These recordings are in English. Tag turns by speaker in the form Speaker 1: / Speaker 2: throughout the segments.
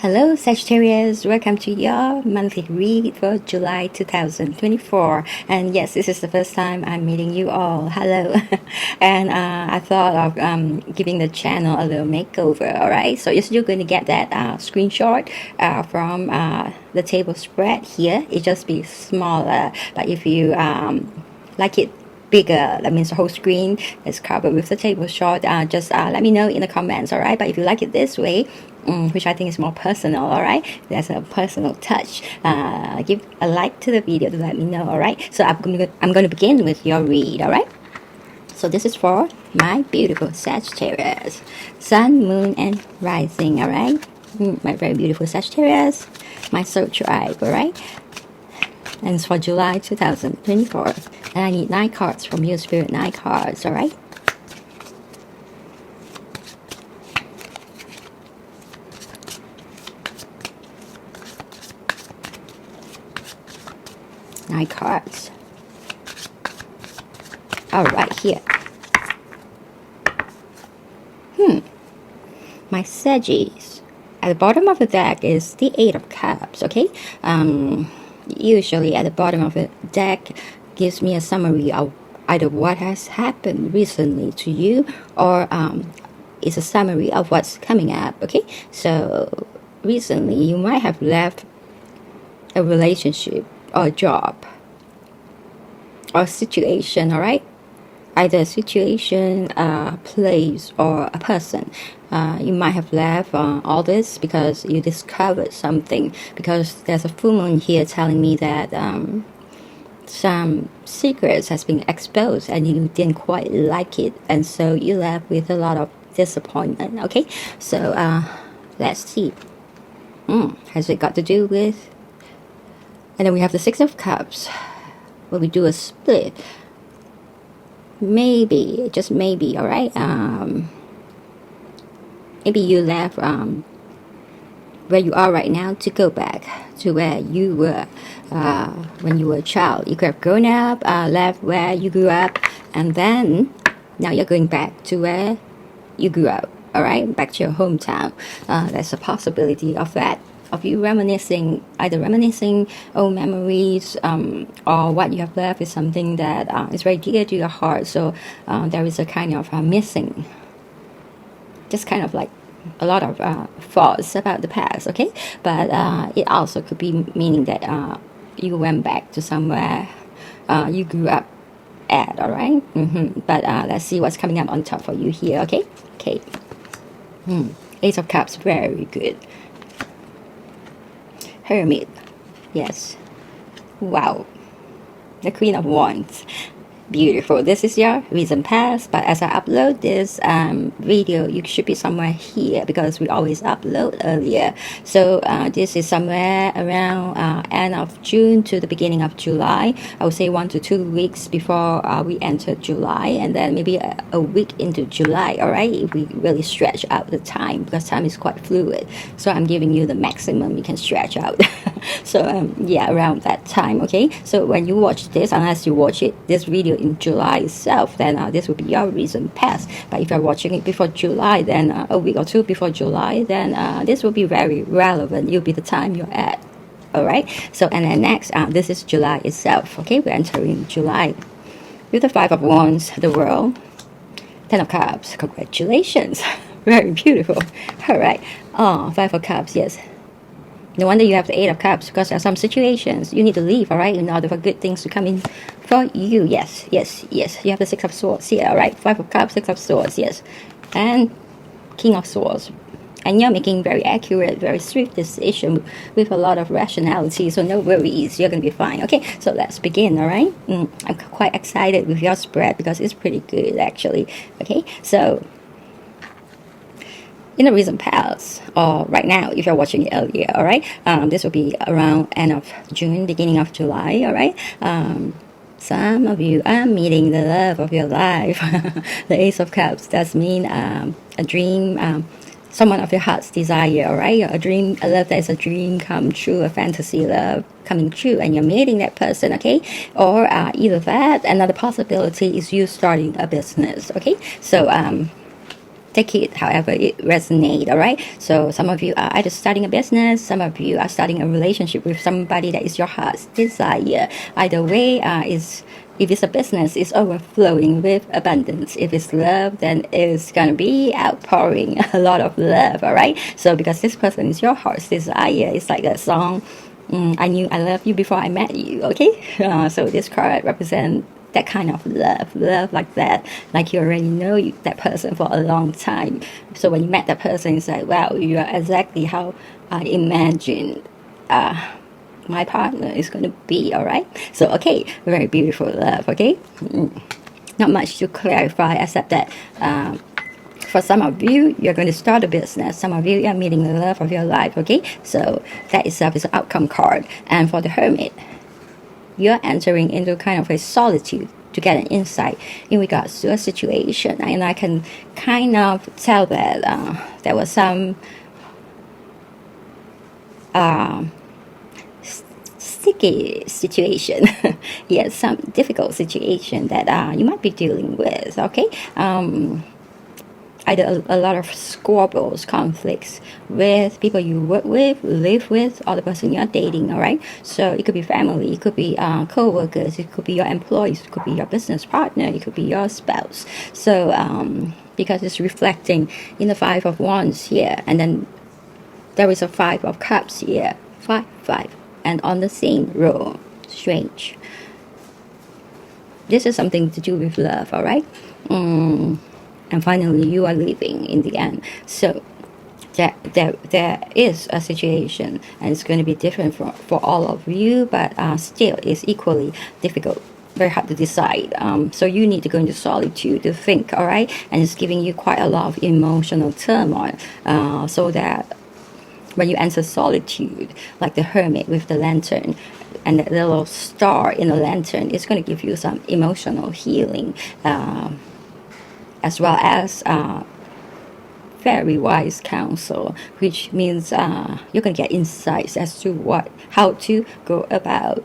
Speaker 1: Hello Sagittarius, welcome to your monthly read for July 2024. And yes, this is the first time I'm meeting you all. Hello. And I thought of giving the channel a little makeover, alright? So you're still going to get that screenshot from the table spread here. It just be smaller, but if you like it bigger, that means the whole screen is covered with the table shot, just let me know in the comments, all right? But if you like it this way, which I think is more personal, all right, that's a personal touch, give a like to the video to let me know, all right? So I'm going to begin with your read, all right? So this is for my beautiful Sagittarius, sun, moon, and rising, all right? My very beautiful Sagittarius, my soul tribe, all right? And it's for July 2024. And I need 9 cards from you, Spirit, 9 cards, alright? Nine cards. Alright, here. My Saggies. At the bottom of the deck is the 8 of Cups, okay? Usually at the bottom of the deck gives me a summary of either what has happened recently to you, or it's a summary of what's coming up, okay? So recently you might have left a relationship or a job or a situation, all right? Either a situation, a place, or a person. You might have left all this because you discovered something, because there's a full moon here telling me that some secrets has been exposed and you didn't quite like it, and so you left with a lot of disappointment, okay? So let's see. Has it got to do with... And then we have the 6 of Cups. When we do a split, maybe, just maybe, all right? Maybe you left where you are right now to go back to where you were when you were a child. You could have grown up, left where you grew up, and then now you're going back to where you grew up, all right? Back to your hometown. There's a possibility of that, of you reminiscing, either reminiscing old memories, or what you have left is something that is very dear to your heart. So there is a kind of missing, just kind of like a lot of thoughts about the past, okay? But it also could be meaning that you went back to somewhere you grew up at, all right? But let's see what's coming up on top for you here, okay? Okay. Ace of Cups, very good. Hermit, yes. Wow. The Queen of Wands. Beautiful. This is your recent past, but as I upload this video, you should be somewhere here because we always upload earlier. So this is somewhere around end of June to the beginning of July. I would say 1 to 2 weeks before we enter July, and then maybe a week into July, all right? If we really stretch out the time, because time is quite fluid. So I'm giving you the maximum you can stretch out. So yeah, around that time, okay? So when you watch this, unless you watch this video in July itself, then this will be your recent past. But if you're watching it before July, then a week or 2 before July, then this will be very relevant. It'll be the time you're at, all right? So, and then next, this is July itself, okay? We're entering July with the 5 of Wands, the World, 10 of Cups. Congratulations. Very beautiful. All right. Oh, 5 of Cups, yes. No wonder you have the 8 of Cups, because there are some situations you need to leave, all right, in order for good things to come in for you. Yes, yes, yes. You have the 6 of Swords here, all right? 5 of Cups, 6 of Swords, yes. And King of Swords. And you're making very accurate, very swift decision with a lot of rationality, so no worries. You're going to be fine, okay? So let's begin, all right? I'm quite excited with your spread because it's pretty good, actually, okay? So in the recent past, or right now, if you're watching it earlier, all right? This will be around end of June, beginning of July, all right? Some of you are meeting the love of your life. The Ace of Cups does mean a dream, someone of your heart's desire, all right? A dream, a love that is a dream come true, a fantasy love coming true, and you're meeting that person, okay? Or either that, another possibility is you starting a business, okay? So take it however it resonates, all right? So some of you are either starting a business, some of you are starting a relationship with somebody that is your heart's desire. Either way, is if it's a business, it's overflowing with abundance. If it's love, then it's gonna be outpouring a lot of love, all right? So because this person is your heart's desire, it's like that song, I knew I loved you before I met you, okay? So this card represents that kind of love like that, like you already know that person for a long time. So when you met that person, it's like, wow, you are exactly how I imagined my partner is going to be, all right? So, okay, very beautiful love, okay? Not much to clarify except that for some of you, you're going to start a business. Some of you are meeting the love of your life, okay? So that itself is an outcome card. And for the Hermit, you're entering into kind of a solitude to get an insight in regards to a situation. And I can kind of tell that there was some sticky situation. Yes, some difficult situation that you might be dealing with, okay? Either a lot of squabbles, conflicts with people you work with, live with, or the person you're dating, all right? So it could be family, it could be co-workers, it could be your employees, it could be your business partner, it could be your spouse. So because it's reflecting in the Five of Wands here, and then there is a Five of Cups here, five, and on the same row. Strange. This is something to do with love, all right? And finally you are leaving in the end. So there is a situation, and it's going to be different for all of you, but still it's equally difficult, very hard to decide. So you need to go into solitude to think, all right? And it's giving you quite a lot of emotional turmoil, so that when you enter solitude, like the Hermit with the lantern and the little star in the lantern, it's going to give you some emotional healing, as well as very wise counsel, which means you're going to get insights as to how to go about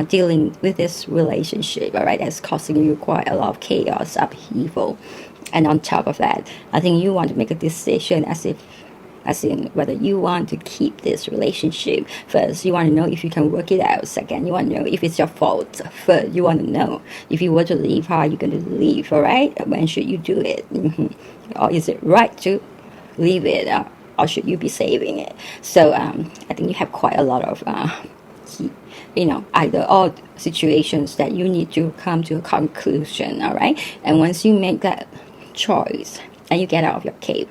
Speaker 1: dealing with this relationship, all right? That's causing you quite a lot of chaos, upheaval. And on top of that, I think you want to make a decision as in whether you want to keep this relationship. First, you want to know if you can work it out. Second, you want to know if it's your fault. Third, you want to know if you were to leave, how are you going to leave, all right? When should you do it? Or is it right to leave it, or should you be saving it? So I think you have quite a lot of either or situations that you need to come to a conclusion, all right? And once you make that choice and you get out of your cave,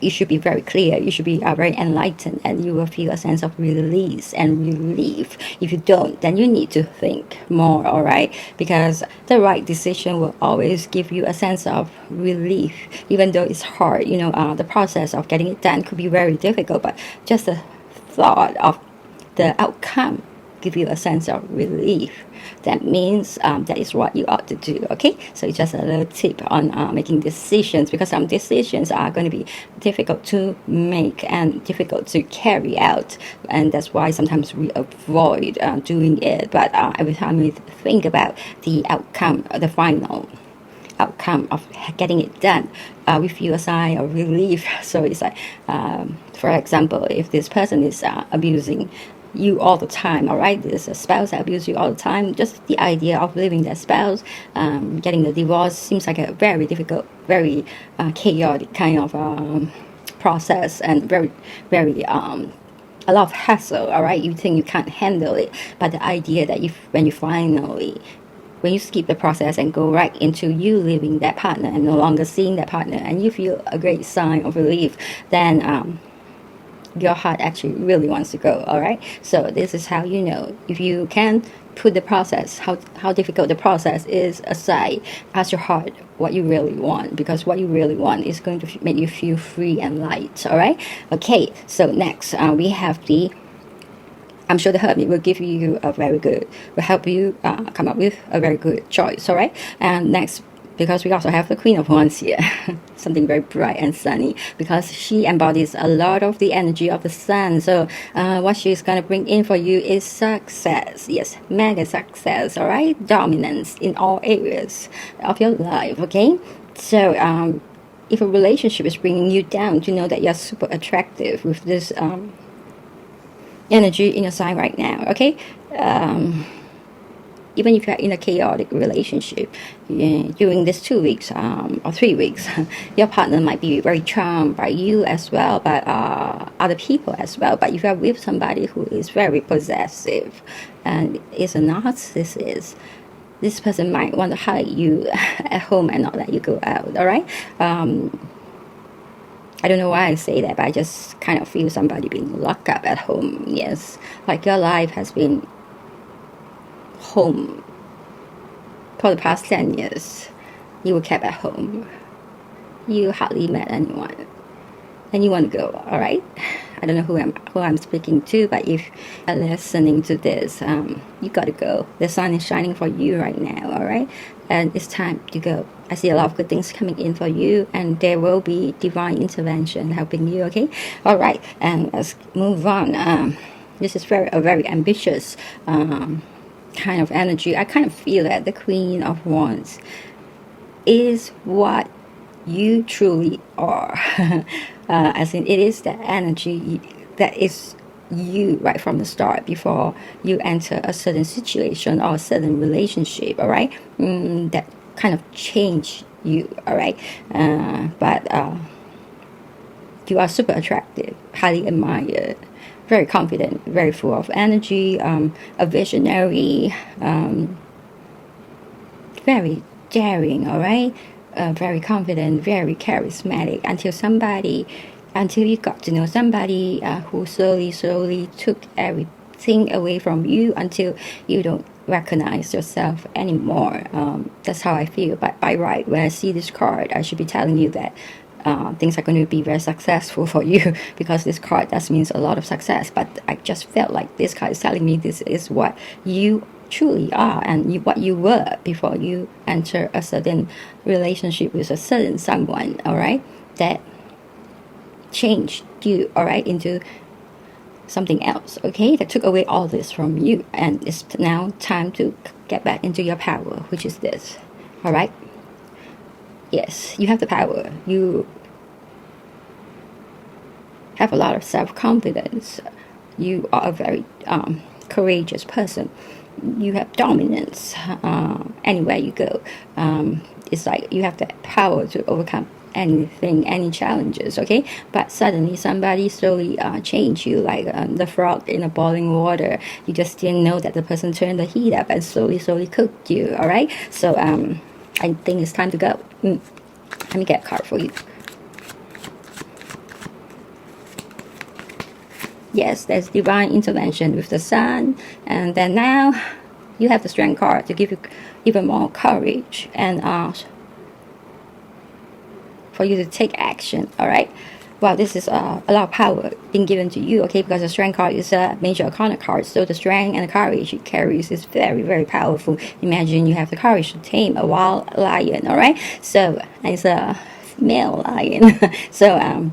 Speaker 1: you should be very clear, you should be very enlightened, and you will feel a sense of release and relief. If you don't, then you need to think more, all right? Because the right decision will always give you a sense of relief, even though it's hard. The process of getting it done could be very difficult, but just the thought of the outcome give you a sense of relief. That means that is what you ought to do, okay? So it's just a little tip on making decisions, because some decisions are going to be difficult to make and difficult to carry out, and that's why sometimes we avoid doing it. But every time we think about the outcome, the final outcome of getting it done, we feel a sigh of relief. So it's like, for example, if this person is abusing you all the time, all right? There's a spouse that abuses you all the time. Just the idea of leaving that spouse, getting the divorce seems like a very difficult, very chaotic kind of process, and very a lot of hassle, all right? You think you can't handle it, but the idea that when you skip the process and go right into you leaving that partner and no longer seeing that partner, and you feel a great sign of relief, then your heart actually really wants to go, all right? So this is how you know if you can put the process, how difficult the process is, aside. Ask your heart what you really want, because what you really want is going to make you feel free and light, all right? Okay, so next we have I'm sure the Hermit will give you will help you come up with a very good choice, all right? And next because we also have the Queen of Wands here. Something very bright and sunny, because she embodies a lot of the energy of the sun. So what she's going to bring in for you is success. Yes, mega success, all right? Dominance in all areas of your life, okay? So if a relationship is bringing you down, to know that you're super attractive with this energy in your sign right now, okay? Even if you're in a chaotic relationship during these 2 weeks or 3 weeks, your partner might be very charmed by you as well, by other people as well. But if you're with somebody who is very possessive and is a narcissist, this person might want to hide you at home and not let you go out, all right? I don't know why I say that, but I just kind of feel somebody being locked up at home. Yes, like your life has been home for the past 10 years. You were kept at home. You hardly met anyone, and you want to go, all right? I don't know who I'm speaking to, but if you're listening to this, you got to go. The sun is shining for you right now, all right? And it's time to go. I see a lot of good things coming in for you, and there will be divine intervention helping you, okay? All right, and let's move on. This is a very ambitious kind of energy. I kind of feel that the Queen of Wands is what you truly are. As in, it is that energy that is you right from the start, before you enter a certain situation or a certain relationship, all right? That kind of change you, all right? But you are super attractive, highly admired, very confident, very full of energy, a visionary, very daring, all right? Very confident, very charismatic, until you got to know somebody who slowly took everything away from you until you don't recognize yourself anymore. That's how I feel. But by right, when I see this card, I should be telling you that things are going to be very successful for you, because this card does means a lot of success. But I just felt like this card is telling me this is what you truly are, and what you were before you enter a certain relationship with a certain someone, all right, that changed you, all right, into something else, okay, that took away all this from you. And it's now time to get back into your power, which is this, all right? Yes, you have the power. You have a lot of self-confidence. You are a very courageous person. You have dominance anywhere you go. It's like you have the power to overcome anything, any challenges, okay? But suddenly somebody slowly changed you, like the frog in the boiling water. You just didn't know that the person turned the heat up and slowly cooked you, all right? So I think it's time to go. Let me get a card for you. Yes, there's divine intervention with the sun. And then now you have the strength card to give you even more courage and for you to take action, all right? Well, this is a lot of power being given to you, okay? Because the strength card is a major arcana card. So the strength and the courage it carries is very powerful. Imagine you have the courage to tame a wild lion, all right? So it's a male lion. So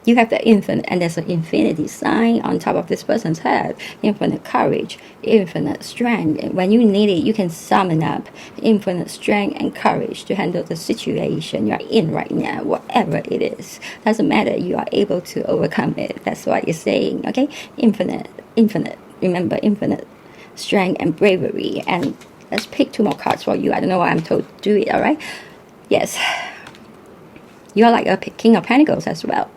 Speaker 1: you have the infinite, and there's an infinity sign on top of this person's head. Infinite courage, infinite strength. And when you need it, you can summon up infinite strength and courage to handle the situation you're in right now, whatever it is. Doesn't matter, you are able to overcome it. That's what it's saying, okay? Infinite. Remember, infinite strength and bravery. And let's pick 2 more cards for you. I don't know why I'm told to do it, all right? Yes. You are like a King of Pentacles as well.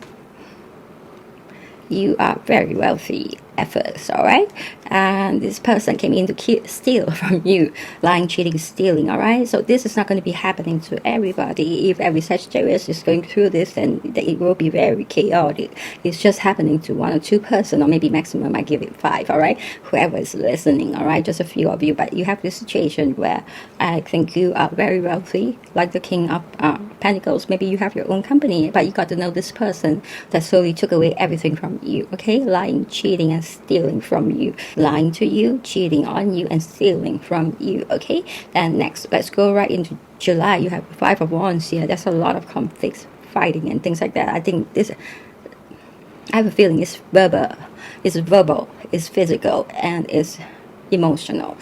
Speaker 1: You are very wealthy at first, all right? And this person came in to steal from you, lying, cheating, stealing, all right? So this is not going to be happening to everybody. If every Sagittarius is going through this, then it will be very chaotic. It's just happening to 1 or 2 person, or maybe maximum I give it 5, all right? Whoever is listening, all right? Just a few of you, but you have this situation where I think you are very wealthy, like the King of Pentacles. Maybe you have your own company, but you got to know this person that slowly took away everything from you, okay? Lying, cheating, and and stealing from you, lying to you, cheating on you, and stealing from you. Okay, then next, let's go right into July. You have 5 of Wands here. There's a lot of conflicts, fighting, and things like that. I think this, I have a feeling it's verbal, it's physical, and it's emotional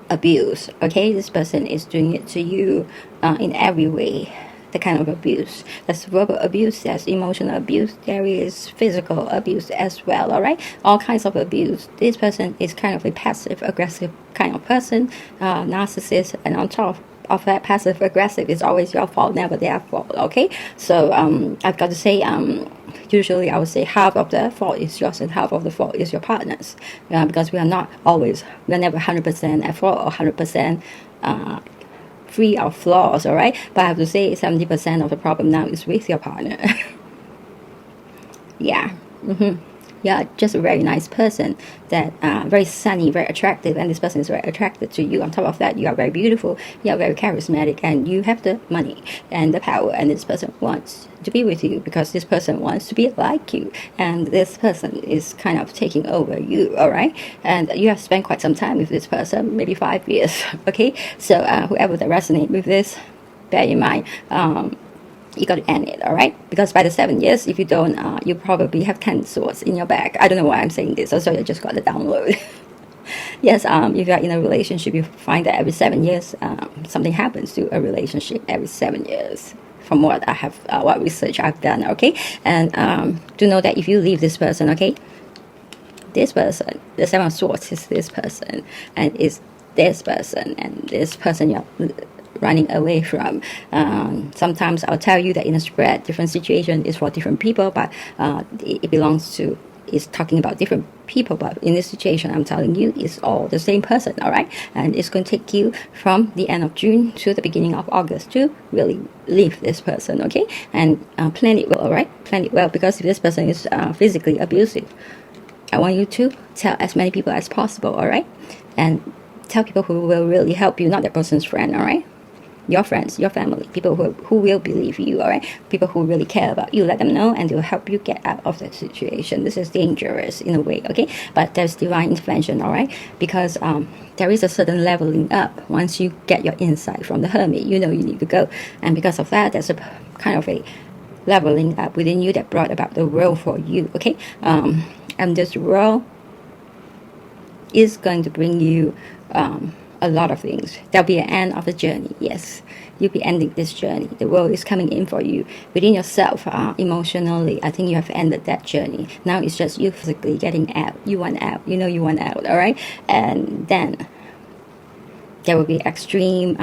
Speaker 1: abuse. Okay, this person is doing it to you in every way. The kind of abuse, that's verbal abuse, that's emotional abuse, there is physical abuse as well. All right, all kinds of abuse. This person is kind of a passive aggressive kind of person, narcissist, and on top of that, passive aggressive is always your fault, never their fault. Okay, so I've got to say, usually I would say half of the fault is yours and half of the fault is your partner's, because we are never 100% at fault or 100% free of flaws. All right, but I have to say 70% of the problem now is with your partner. Yeah. Yeah, just a very nice person, that very sunny, very attractive, and this person is very attracted to you. On top of that, you are very beautiful, you are very charismatic, and you have the money and the power, and this person wants to be with you because this person wants to be like you, and this person is kind of taking over you. All right, and you have spent quite some time with this person, maybe 5 years. Okay, so whoever that resonates with this, bear in mind, you got to end it. All right, because by the 7 years, if you don't, you probably have 10 swords in your bag. I don't know why I'm saying this, so I just got the download. Yes, if you are in a relationship, you find that every 7 years something happens to a relationship every 7 years, from what I have, what research I've done. Okay, and do know that if you leave this person, okay, this person, the 7 of Swords is this person, and is this person, and this person you're running away from. Sometimes I'll tell you that in a spread, different situation is for different people, but it belongs to, it's talking about different people, but in this situation I'm telling you it's all the same person. All right, and it's going to take you from the end of June to the beginning of August to really leave this person. Okay, and plan it well. All right, plan it well, because if this person is physically abusive, I want you to tell as many people as possible. All right, and tell people who will really help you, not that person's friend. All right, your friends, your family, people who will believe you. All right, people who really care about you, let them know, and they'll help you get out of that situation. This is dangerous in a way. Okay, but there's divine intervention. All right, because there is a certain leveling up once you get your insight from the Hermit. You know you need to go, and because of that, there's a kind of a leveling up within you that brought about the world for you. Okay, and this world is going to bring you a lot of things. There'll be an end of the journey. Yes, you'll be ending this journey. The world is coming in for you within yourself. Emotionally, I think you have ended that journey. Now it's just you physically getting out. You want out. You know you want out. All right, and then there will be extreme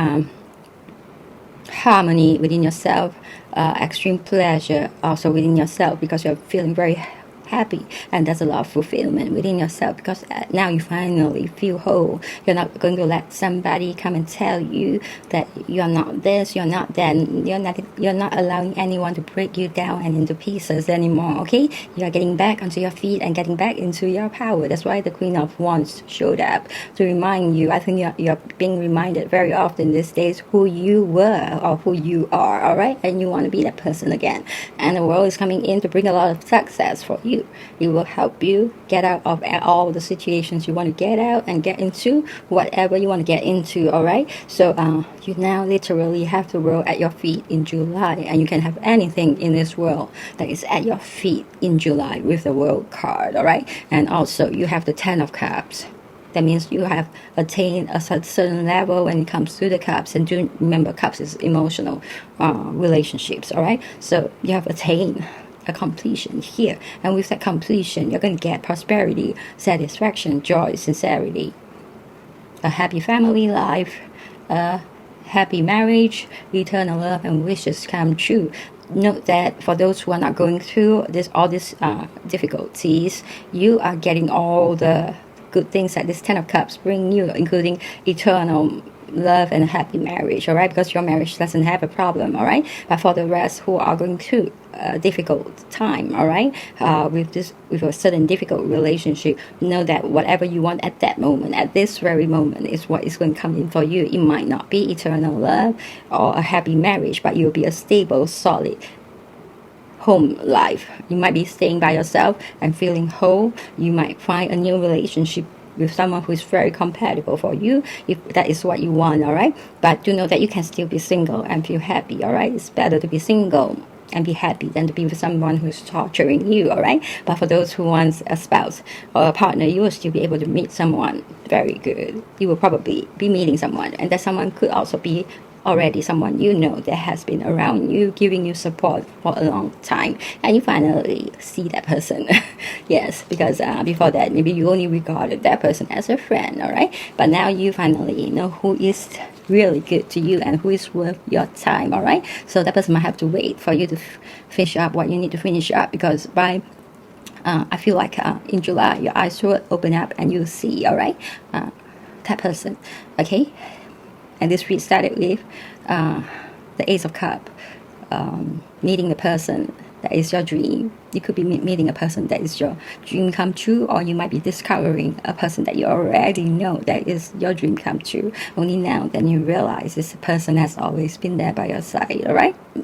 Speaker 1: harmony within yourself, extreme pleasure also within yourself, because you're feeling very happy, and there's a lot of fulfillment within yourself, because now you finally feel whole. You're not going to let somebody come and tell you that you're not this, you're not that. You're not allowing anyone to break you down and into pieces anymore. Okay, you are getting back onto your feet and getting back into your power. That's why the Queen of Wands showed up to remind you. I think you're being reminded very often these days who you were or who you are. All right, and you want to be that person again, and the world is coming in to bring a lot of success for you. It will help you get out of all the situations you want to get out and get into whatever you want to get into. All right, so you now literally have the world at your feet in July, and you can have anything in this world that is at your feet in July with the World card. All right, and also you have the 10 of Cups. That means you have attained a certain level when it comes to the cups. And do remember, cups is emotional relationships. All right, so you have attained a completion here, and with that completion you're going to get prosperity, satisfaction, joy, sincerity, a happy family life, a happy marriage, eternal love, and wishes come true. Note that for those who are not going through all these difficulties, you are getting all the good things that this 10 of Cups bring you, including eternal love and a happy marriage. All right, because your marriage doesn't have a problem. All right, but for the rest who are going through a difficult time, all right, with a certain difficult relationship, know that whatever you want at that moment, at this very moment, is what is going to come in for you. It might not be eternal love or a happy marriage, but you'll be a stable, solid home life. You might be staying by yourself and feeling whole. You might find a new relationship with someone who is very compatible for you, if that is what you want. All right, but do know that you can still be single and feel happy. All right, it's better to be single and be happy than to be with someone who's torturing you. All right, but for those who want a spouse or a partner, you will still be able to meet someone very good. You will probably be meeting someone, and that someone could also be already someone you know that has been around you, giving you support for a long time, and you finally see that person. Yes, because before that, maybe you only regarded that person as a friend. All right, but now you finally know who is really good to you and who is worth your time. All right, so that person might have to wait for you to finish up what you need to finish up, because by I feel like in July your eyes will open up and you'll see, all right, that person. Okay, and this read started with the Ace of Cups, meeting the person that is your dream. You could be meeting a person that is your dream come true, or you might be discovering a person that you already know that is your dream come true. Only now then you realize this person has always been there by your side. All right. I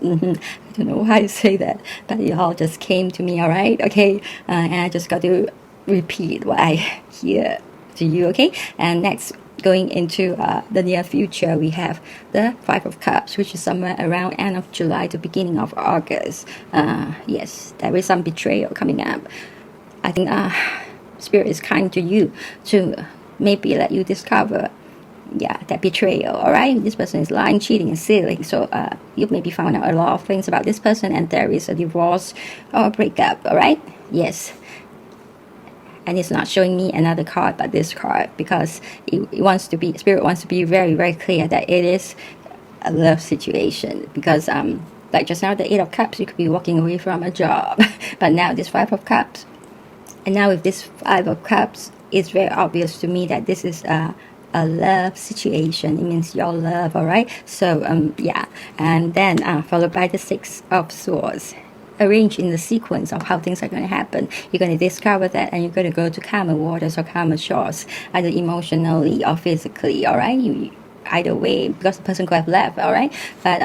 Speaker 1: don't know why you say that, but it all just came to me. All right. Okay, and I just got to repeat what I hear to you. Okay, and next, going into the near future, we have the Five of Cups, which is somewhere around end of July to beginning of August. Yes, there is some betrayal coming up. I think Spirit is kind to you to maybe let you discover, that betrayal. All right, this person is lying, cheating, and stealing. So you maybe found out a lot of things about this person, and there is a divorce or a breakup. All right, yes. And it's not showing me another card but this card, because it wants to be, Spirit wants to be very, very clear that it is a love situation. Because like just now, the Eight of Cups, you could be walking away from a job. But now this Five of Cups, and now with this Five of Cups, it's very obvious to me that this is a love situation. It means your love. All right, so and then followed by the Six of Swords. Arrange in the sequence of how things are going to happen. You're going to discover that, and you're going to go to calmer waters or calmer shores, either emotionally or physically. All right, either way, because the person could have left. All right, but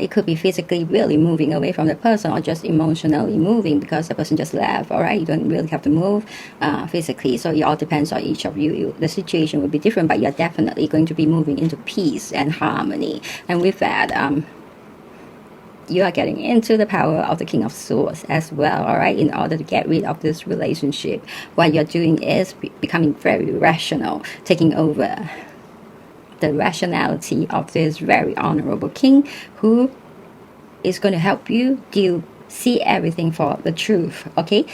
Speaker 1: it could be physically really moving away from the person, or just emotionally moving because the person just left. All right, you don't really have to move physically, so it all depends on each of you. The situation will be different, but you're definitely going to be moving into peace and harmony. And with that, you are getting into the power of the King of Swords as well. All right, in order to get rid of this relationship, what you're doing is becoming very rational, taking over the rationality of this very honorable king, who is going to help you see everything for the truth. Okay,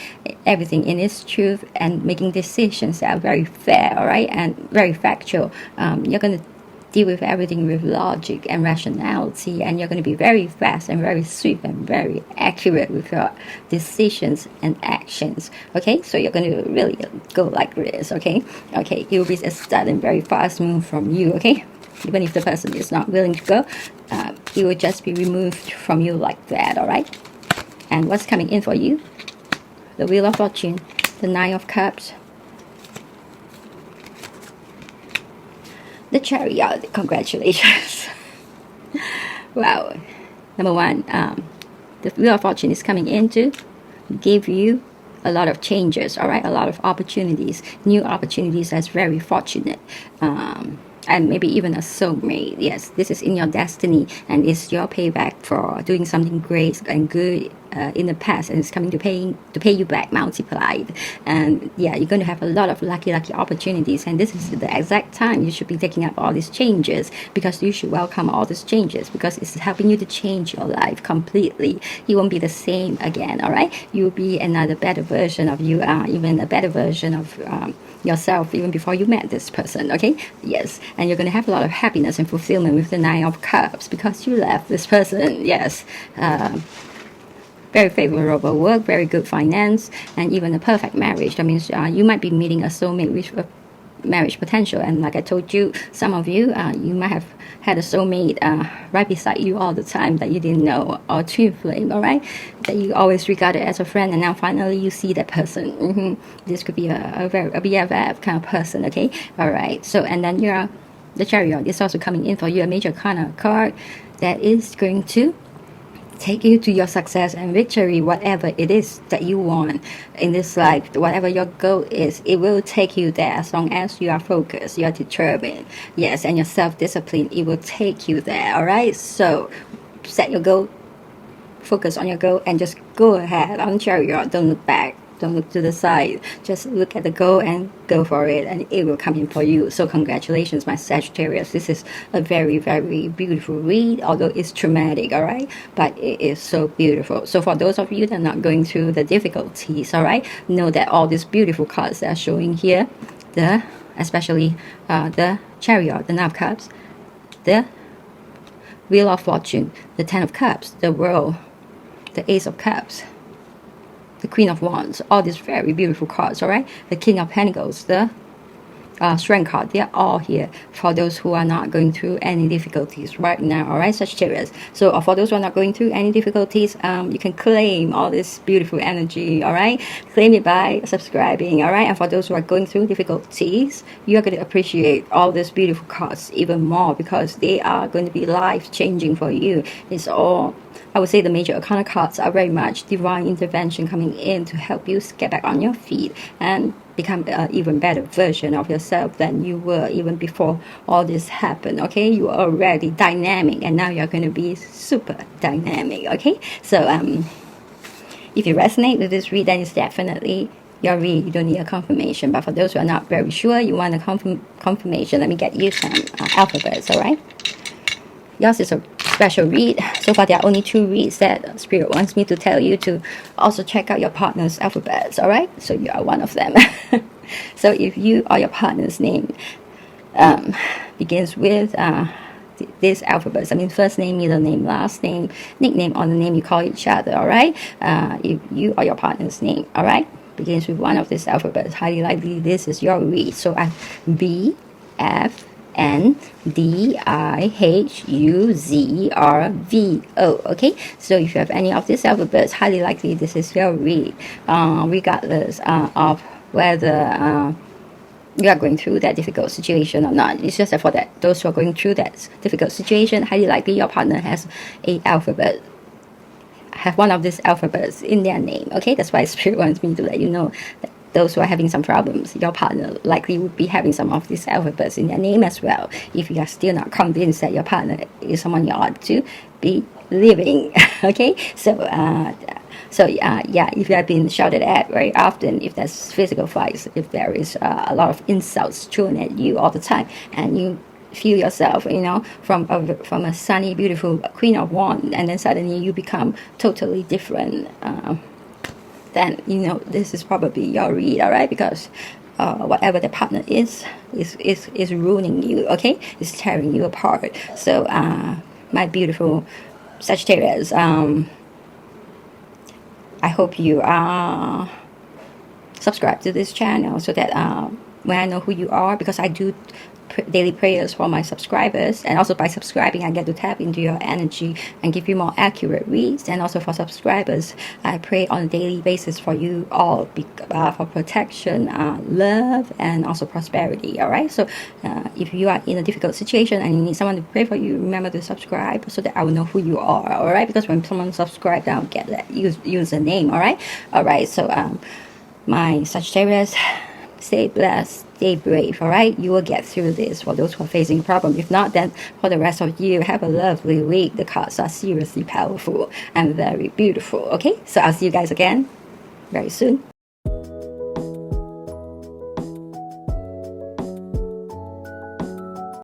Speaker 1: everything in its truth, and making decisions that are very fair. All right, and very factual. You're going to deal with everything with logic and rationality, and you're going to be very fast and very swift and very accurate with your decisions and actions. Okay, so you're going to really go like this. Okay, it will be a sudden, very fast move from you. Okay, even if the person is not willing to go, it will just be removed from you like that. All right, and what's coming in for you? The Wheel of Fortune, the Nine of Cups, the Chariot. Congratulations. Wow. Number one, the Wheel of Fortune is coming in to give you a lot of changes. All right, a lot of opportunities, new opportunities. That's very fortunate. And maybe even a soulmate. Yes, this is in your destiny, and it's your payback for doing something great and good in the past, and it's coming to pay you back multiplied. And yeah, you're going to have a lot of lucky opportunities, and this is the exact time you should be taking up all these changes, because you should welcome all these changes, because it's helping you to change your life completely. You won't be the same again. All right, you'll be another better version of you, even a better version of yourself even before you met this person. Okay, yes, and you're going to have a lot of happiness and fulfillment with the Nine of Cups, because you left this person. Yes, very favorable work, very good finance, and even a perfect marriage. That means you might be meeting a soulmate with a marriage potential. And like I told you, some of you, you might have had a soulmate right beside you all the time that you didn't know, or twin flame, all right, that you always regarded as a friend, and now finally you see that person. This could be a BFF kind of person. Okay, all right. So, and then the Chariot is also coming in for you, a major kind of card that is going to take you to your success and victory, whatever it is that you want in this life, whatever your goal is, it will take you there as long as you are focused, you are determined, yes, and your self-discipline, it will take you there. All right, so set your goal, focus on your goal, and just go ahead on chariot. Don't look back, don't look to the side, just look at the goal and go for it, and it will come in for you. So congratulations, my Sagittarius. This is a very, very beautiful read, although it's traumatic, all right, but it is so beautiful. So for those of you that are not going through the difficulties, all right, know that all these beautiful cards that are showing here, especially the chariot, the Knight of Cups, the Wheel of Fortune, the Ten of Cups, the World, the Ace of Cups, the Queen of Wands, all these very beautiful cards, all right? The King of Pentacles, the Strength card, they're all here for those who are not going through any difficulties right now, all right, Sagittarius? So for those who are not going through any difficulties, you can claim all this beautiful energy, all right? Claim it by subscribing, all right? And for those who are going through difficulties, you are going to appreciate all these beautiful cards even more, because they are going to be life-changing for you. It's all, I would say, the major arcana cards are very much divine intervention coming in to help you get back on your feet and become an even better version of yourself than you were even before all this happened, okay? You are already dynamic, and now you're going to be super dynamic, okay? So if you resonate with this read, then it's definitely your read. You don't need a confirmation. But for those who are not very sure, you want a confirmation, let me get you some alphabets, all right? Yours is a special read. So far, there are only 2 reads that Spirit wants me to tell you to also check out your partner's alphabets, all right? So you are one of them. So if you or your partner's name begins with these alphabets, I mean first name, middle name, last name, nickname, or the name you call each other, all right? If you or your partner's name, all right, begins with one of these alphabets, highly likely this is your read. So B, F, N, D, I, H, U, Z, R, V, O. Okay, so if you have any of these alphabets, highly likely this is your read, regardless of whether you are going through that difficult situation or not. It's just that for that, those who are going through that difficult situation, highly likely your partner has a alphabet, have one of these alphabets in their name. Okay, that's why Spirit wants me to let you know that those who are having some problems, your partner likely would be having some of these alphabets in their name as well. If you are still not convinced that your partner is someone you ought to be living, okay? So, yeah, if you have been shouted at very often, if there's physical fights, if there is a lot of insults thrown at you all the time, and you feel yourself, you know, from a sunny, beautiful Queen of Wands, and then suddenly you become totally different, then you know this is probably your read, all right? Because whatever the partner is ruining you, okay? It's tearing you apart. So my beautiful Sagittarius, I hope you are subscribed to this channel so that when I know who you are, because I do daily prayers for my subscribers, and also by subscribing I get to tap into your energy and give you more accurate reads. And also for subscribers, I pray on a daily basis for you all, for protection, love, and also prosperity, all right? So if you are in a difficult situation and you need someone to pray for you, remember to subscribe so that I will know who you are, all right? Because when someone subscribes, I'll get that username, all right? All right, so my Sagittarius, stay blessed, stay brave, all right? You will get through this for those who are facing a problem. If not, then for the rest of you, have a lovely week. The cards are seriously powerful and very beautiful, okay? So I'll see you guys again very soon.